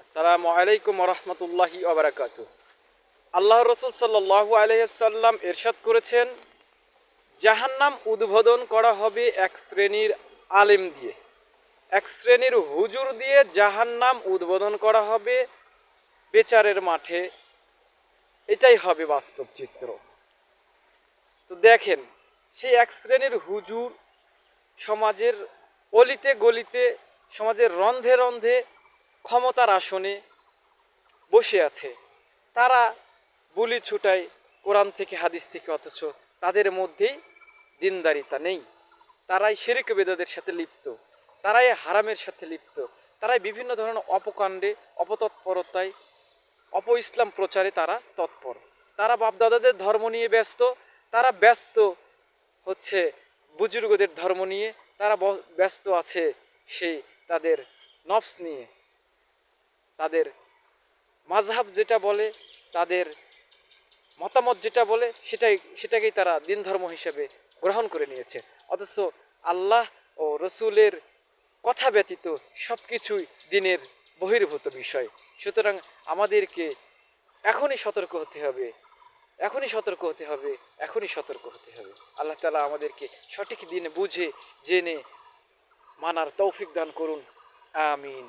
আসসালামু আলাইকুম রহমতুল্লাহি ওবারাকাতু। আল্লাহ রসুল সাল্লাল্লাহু আলাইহি সাল্লাম ইরশাদ করেছেন, জাহান্নাম উদ্বোধন করা হবে এক শ্রেণীর আলেম দিয়ে, এক শ্রেণীর হুজুর দিয়ে জাহান্নাম উদ্বোধন করা হবে বিচারের মাঠে। এটাই হবে বাস্তব চিত্র। তো দেখেন, সেই এক শ্রেণীর হুজুর সমাজের অলিতে গলিতে, সমাজের রন্ধে রন্ধে ক্ষমতার আসনে বসে আছে। তারা বুলি ছুটায় কোরআন থেকে, হাদিস থেকে, অথচ তাদের মধ্যেই দিনদারিতা নেই। তারাই শিরক বিদআতের সাথে লিপ্ত, তারাই হারামের সাথে লিপ্ত, তারাই বিভিন্ন ধরনের অপকাণ্ডে, অপতৎপরতায়, অপ ইসলাম প্রচারে তারা তৎপর। তারা বাপদাদাদের ধর্ম নিয়ে ব্যস্ত, তারা ব্যস্ত হচ্ছে বুজুর্গদের ধর্ম নিয়ে, তারা ব্যস্ত আছে সেই তাদের নফস নিয়ে, তাদের মাযহাব যেটা বলে, তাদের মতামত যেটা বলে সেটাকেই তারা দিন ধর্ম হিসেবে গ্রহণ করে নিয়েছে। অথচ আল্লাহ ও রসুলের কথা ব্যতীত সব কিছুই দিনের বহির্ভূত বিষয়। সুতরাং আমাদেরকে এখনই সতর্ক হতে হবে, এখনই সতর্ক হতে হবে, এখনই সতর্ক হতে হবে। আল্লাহ তাআলা আমাদেরকে সঠিক দিন বুঝে জেনে মানার তৌফিক দান করুন। আমিন।